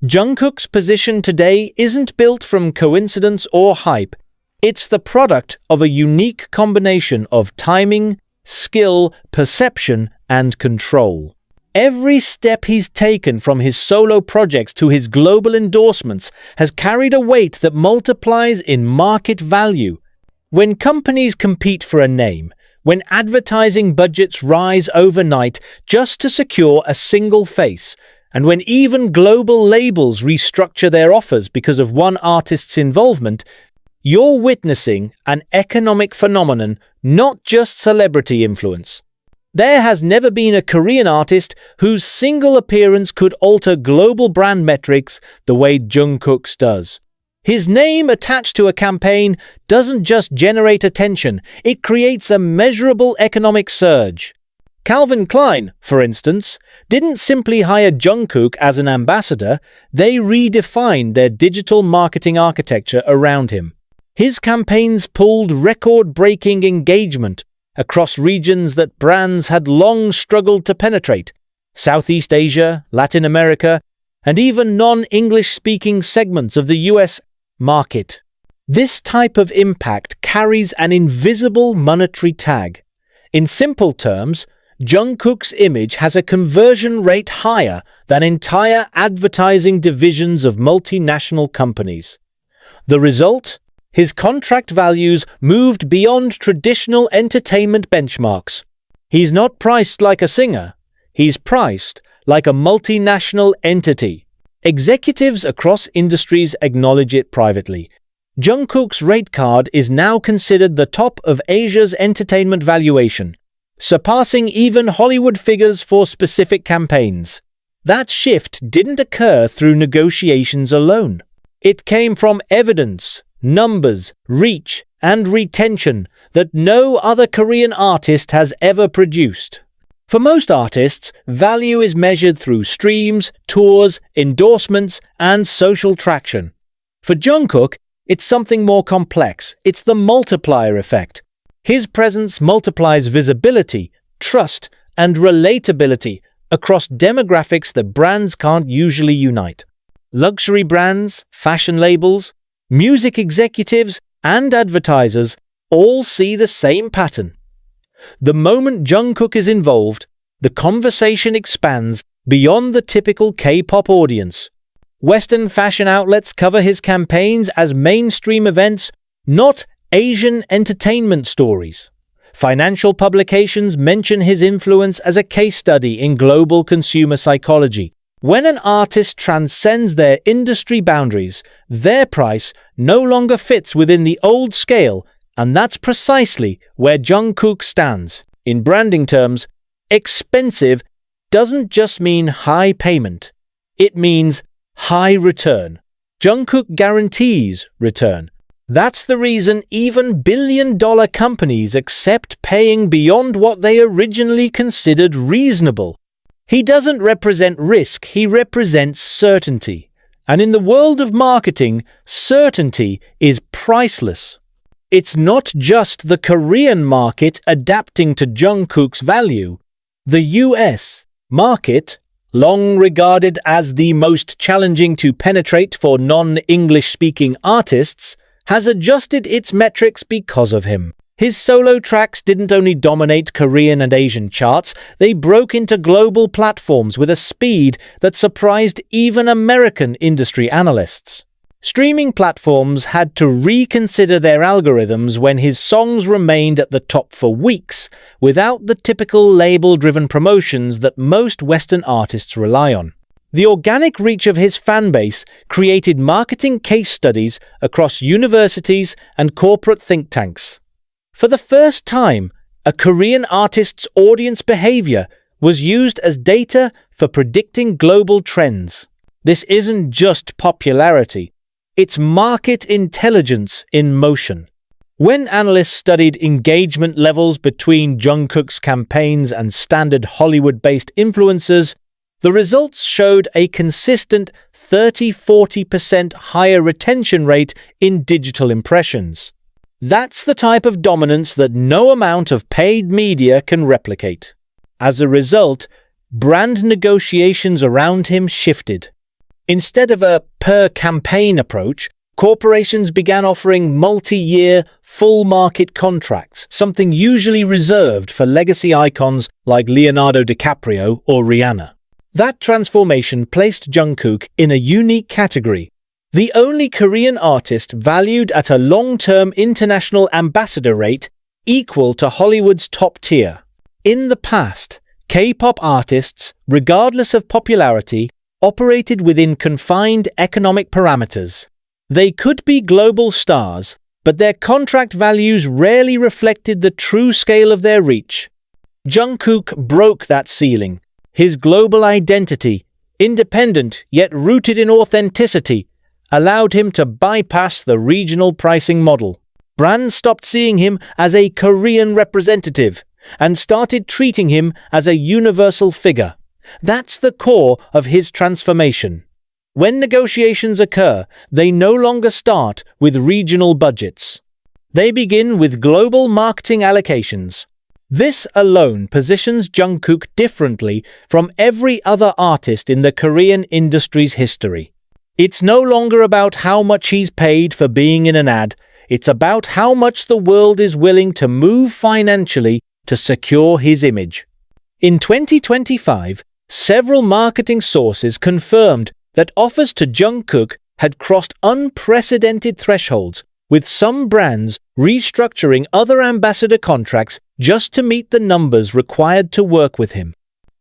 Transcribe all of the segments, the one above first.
Jungkook's position today isn't built from coincidence or hype. It's the product of a unique combination of timing, skill, perception, and control. Every step he's taken, from his solo projects to his global endorsements, has carried a weight that multiplies in market value. When companies compete for a name, when advertising budgets rise overnight just to secure a single face, and when even global labels restructure their offers because of one artist's involvement, you're witnessing an economic phenomenon, not just celebrity influence. There has never been a Korean artist whose single appearance could alter global brand metrics the way Jungkook's does. His name attached to a campaign doesn't just generate attention, it creates a measurable economic surge. Calvin Klein, for instance, didn't simply hire Jungkook as an ambassador, they redefined their digital marketing architecture around him. His campaigns pulled record-breaking engagement across regions that brands had long struggled to penetrate: Southeast Asia, Latin America, and even non-English-speaking segments of the US market. This type of impact carries an invisible monetary tag. In simple terms, Jungkook's image has a conversion rate higher than entire advertising divisions of multinational companies. The result? His contract values moved beyond traditional entertainment benchmarks. He's not priced like a singer, he's priced like a multinational entity. Executives across industries acknowledge it privately. Jungkook's rate card is now considered the top of Asia's entertainment valuation, surpassing even Hollywood figures for specific campaigns. That shift didn't occur through negotiations alone. It came from evidence, numbers, reach, and retention that no other Korean artist has ever produced. For most artists, value is measured through streams, tours, endorsements, and social traction. For Jungkook, it's something more complex. It's the multiplier effect. His presence multiplies visibility, trust, and relatability across demographics that brands can't usually unite. Luxury brands, fashion labels, music executives, and advertisers all see the same pattern. The moment Jungkook is involved, the conversation expands beyond the typical K-pop audience. Western fashion outlets cover his campaigns as mainstream events, not Asian entertainment stories. Financial publications mention his influence as a case study in global consumer psychology. When an artist transcends their industry boundaries, their price no longer fits within the old scale, and that's precisely where Jungkook stands. In branding terms, expensive doesn't just mean high payment. It means high return. Jungkook guarantees return. That's the reason even billion-dollar companies accept paying beyond what they originally considered reasonable. He doesn't represent risk, he represents certainty. And in the world of marketing, certainty is priceless. It's not just the Korean market adapting to Jungkook's value. The US market, long regarded as the most challenging to penetrate for non-English-speaking artists, has adjusted its metrics because of him. His solo tracks didn't only dominate Korean and Asian charts, they broke into global platforms with a speed that surprised even American industry analysts. Streaming platforms had to reconsider their algorithms when his songs remained at the top for weeks, without the typical label-driven promotions that most Western artists rely on. The organic reach of his fanbase created marketing case studies across universities and corporate think tanks. For the first time, a Korean artist's audience behavior was used as data for predicting global trends. This isn't just popularity, it's market intelligence in motion. When analysts studied engagement levels between Jungkook's campaigns and standard Hollywood-based influencers, the results showed a consistent 30–40% higher retention rate in digital impressions. That's the type of dominance that no amount of paid media can replicate. As a result, brand negotiations around him shifted. Instead of a per-campaign approach, corporations began offering multi-year, full-market contracts, something usually reserved for legacy icons like Leonardo DiCaprio or Rihanna. That transformation placed Jungkook in a unique category, the only Korean artist valued at a long-term international ambassador rate equal to Hollywood's top tier. In the past, K-pop artists, regardless of popularity, operated within confined economic parameters. They could be global stars, but their contract values rarely reflected the true scale of their reach. Jungkook broke that ceiling. His global identity, independent yet rooted in authenticity, allowed him to bypass the regional pricing model. Brands stopped seeing him as a Korean representative and started treating him as a universal figure. That's the core of his transformation. When negotiations occur, they no longer start with regional budgets. They begin with global marketing allocations. This alone positions Jungkook differently from every other artist in the Korean industry's history. It's no longer about how much he's paid for being in an ad. It's about how much the world is willing to move financially to secure his image. In 2025, several marketing sources confirmed that offers to Jungkook had crossed unprecedented thresholds, with some brands restructuring other ambassador contracts just to meet the numbers required to work with him.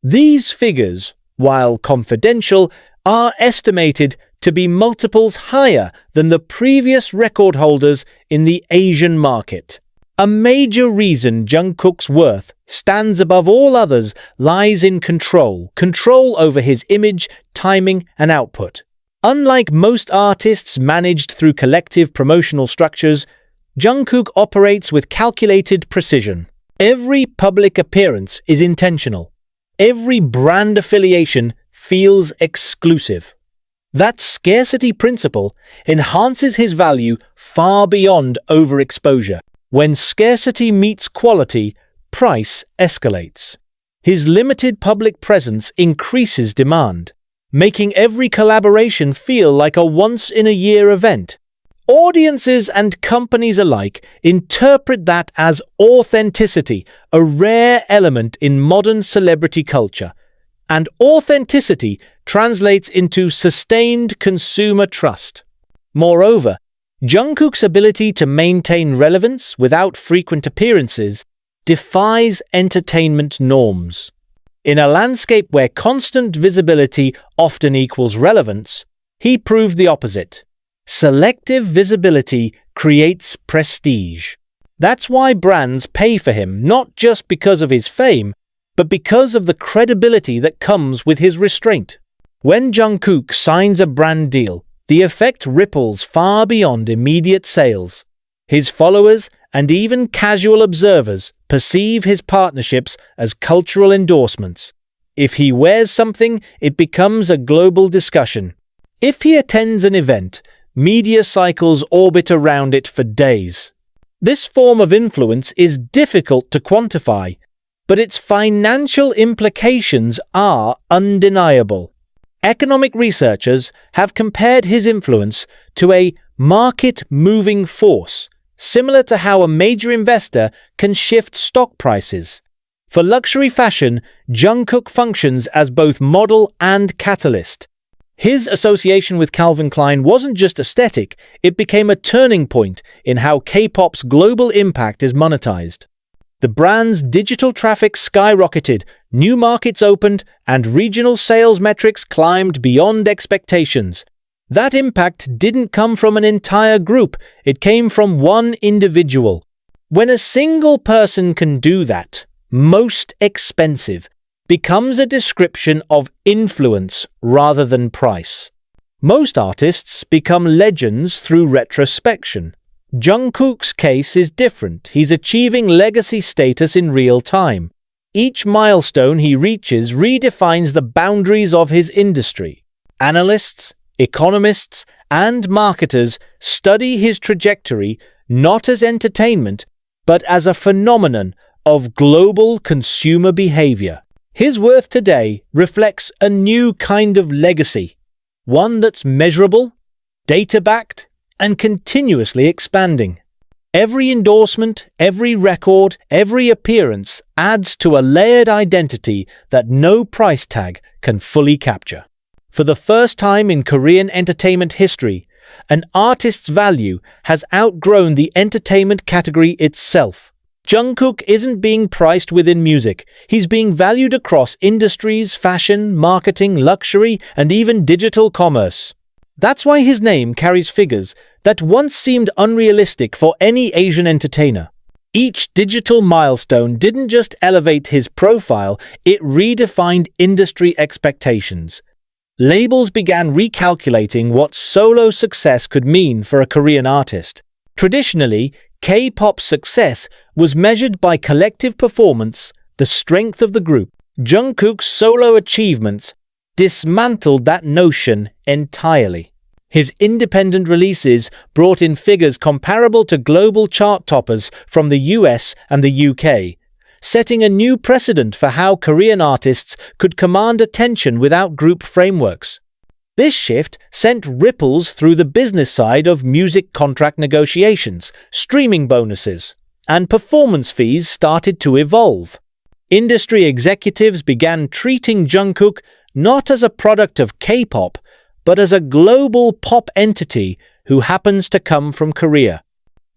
These figures, while confidential, are estimated to be multiples higher than the previous record holders in the Asian market. A major reason Jungkook's worth stands above all others lies in control over his image, timing, and output. Unlike most artists managed through collective promotional structures, Jungkook operates with calculated precision. Every public appearance is intentional. Every brand affiliation feels exclusive. That scarcity principle enhances his value far beyond overexposure. When scarcity meets quality, price escalates. His limited public presence increases demand, making every collaboration feel like a once-in-a-year event. Audiences and companies alike interpret that as authenticity, a rare element in modern celebrity culture. And authenticity translates into sustained consumer trust. Moreover, Jungkook's ability to maintain relevance without frequent appearances defies entertainment norms. In a landscape where constant visibility often equals relevance, he proved the opposite. Selective visibility creates prestige. That's why brands pay for him, not just because of his fame, but because of the credibility that comes with his restraint. When Jungkook signs a brand deal, the effect ripples far beyond immediate sales. His followers and even casual observers perceive his partnerships as cultural endorsements. If he wears something, it becomes a global discussion. If he attends an event, media cycles orbit around it for days. This form of influence is difficult to quantify, but its financial implications are undeniable. Economic researchers have compared his influence to a market-moving force, similar to how a major investor can shift stock prices. For luxury fashion, Jungkook functions as both model and catalyst. His association with Calvin Klein wasn't just aesthetic, it became a turning point in how K-pop's global impact is monetized. The brand's digital traffic skyrocketed, new markets opened, and regional sales metrics climbed beyond expectations. That impact didn't come from an entire group, it came from one individual. When a single person can do that, most expensive becomes a description of influence rather than price. Most artists become legends through retrospection. Jungkook's case is different. He's achieving legacy status in real time. Each milestone he reaches redefines the boundaries of his industry. Analysts, economists, and marketers study his trajectory not as entertainment, but as a phenomenon of global consumer behavior. His worth today reflects a new kind of legacy, one that's measurable, data-backed, and continuously expanding. Every endorsement, every record, every appearance adds to a layered identity that no price tag can fully capture. For the first time in Korean entertainment history, an artist's value has outgrown the entertainment category itself. Jungkook isn't being priced within music. He's being valued across industries, fashion, marketing, luxury, and even digital commerce. That's why his name carries figures that once seemed unrealistic for any Asian entertainer. Each digital milestone didn't just elevate his profile, it redefined industry expectations. Labels began recalculating what solo success could mean for a Korean artist. Traditionally, K-pop success was measured by collective performance, the strength of the group. Jungkook's solo achievements dismantled that notion entirely. His independent releases brought in figures comparable to global chart toppers from the US and the UK, setting a new precedent for how Korean artists could command attention without group frameworks. This shift sent ripples through the business side of music contract negotiations, streaming bonuses, and performance fees started to evolve. Industry executives began treating Jungkook not as a product of K-pop, but as a global pop entity who happens to come from Korea.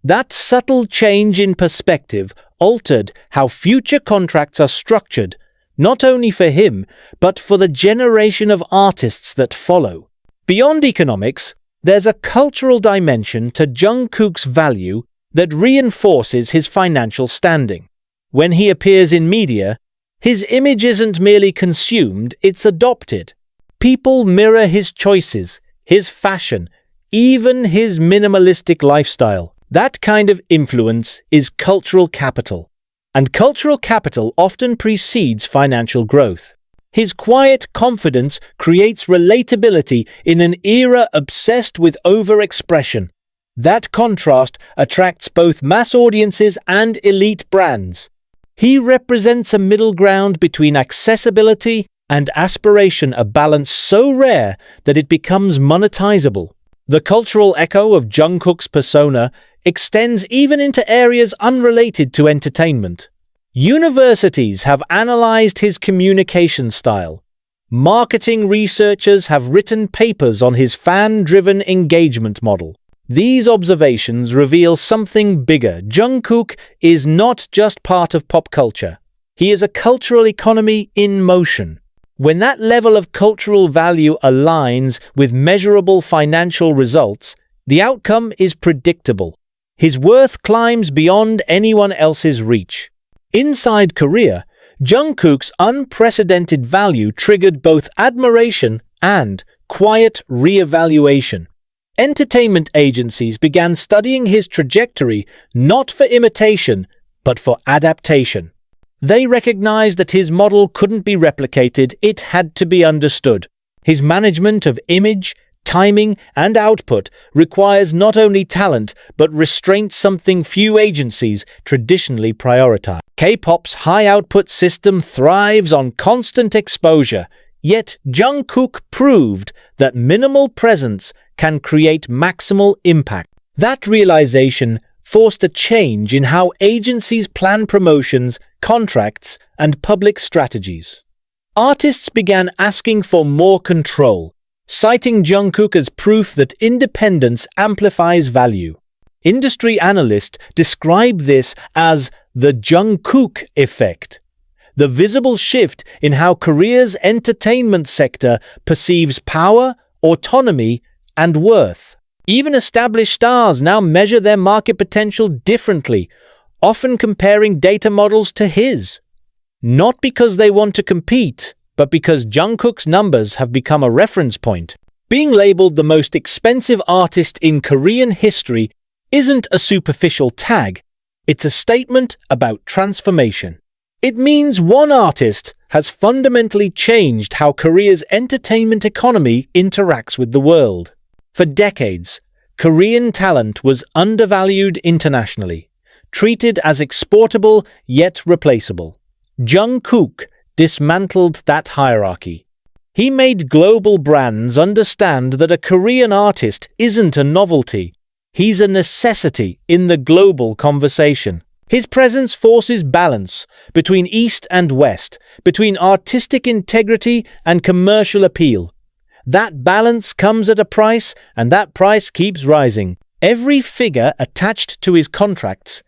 That subtle change in perspective altered how future contracts are structured, not only for him, but for the generation of artists that follow. Beyond economics, there's a cultural dimension to Jungkook's value that reinforces his financial standing. When he appears in media, his image isn't merely consumed, it's adopted. People mirror his choices, his fashion, even his minimalistic lifestyle. That kind of influence is cultural capital. And cultural capital often precedes financial growth. His quiet confidence creates relatability in an era obsessed with overexpression. That contrast attracts both mass audiences and elite brands. He represents a middle ground between accessibility and aspiration, a balance so rare that it becomes monetizable. The cultural echo of Jungkook's persona extends even into areas unrelated to entertainment. Universities have analyzed his communication style. Marketing researchers have written papers on his fan-driven engagement model. These observations reveal something bigger. Jungkook is not just part of pop culture. He is a cultural economy in motion. When that level of cultural value aligns with measurable financial results, the outcome is predictable. His worth climbs beyond anyone else's reach. Inside Korea, Jungkook's unprecedented value triggered both admiration and quiet re-evaluation. Entertainment agencies began studying his trajectory not for imitation, but for adaptation. They recognized that his model couldn't be replicated, it had to be understood. His management of image, timing, and output requires not only talent, but restraint, something few agencies traditionally prioritize. K-pop's high-output system thrives on constant exposure, yet Jungkook proved that minimal presence can create maximal impact. That realization forced a change in how agencies plan promotions, contracts, and public strategies. Artists began asking for more control, citing Jungkook as proof that independence amplifies value. Industry analysts describe this as the Jungkook effect, the visible shift in how Korea's entertainment sector perceives power, autonomy, and worth. Even established stars now measure their market potential differently, often comparing data models to his. Not because they want to compete, but because Jungkook's numbers have become a reference point. Being labeled the most expensive artist in Korean history isn't a superficial tag, it's a statement about transformation. It means one artist has fundamentally changed how Korea's entertainment economy interacts with the world. For decades, Korean talent was undervalued internationally, treated as exportable yet replaceable. Jungkook dismantled that hierarchy. He made global brands understand that a Korean artist isn't a novelty. He's a necessity in the global conversation. His presence forces balance between East and West, between artistic integrity and commercial appeal. That balance comes at a price, and that price keeps rising. Every figure attached to his contracts,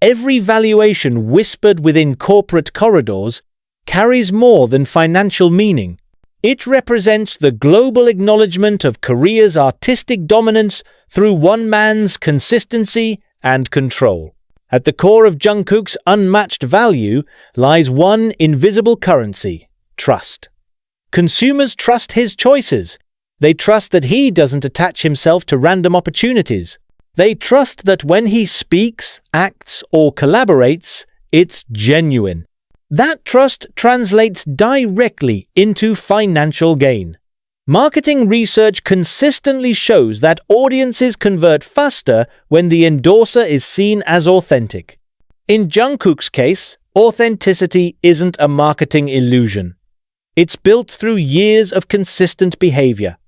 every valuation whispered within corporate corridors, carries more than financial meaning. It represents the global acknowledgement of Korea's artistic dominance through one man's consistency and control. At the core of Jungkook's unmatched value lies one invisible currency: trust. Consumers trust his choices. They trust that he doesn't attach himself to random opportunities. They trust that when he speaks, acts, or collaborates, it's genuine. That trust translates directly into financial gain. Marketing research consistently shows that audiences convert faster when the endorser is seen as authentic. In Jungkook's case, authenticity isn't a marketing illusion. It's built through years of consistent behavior.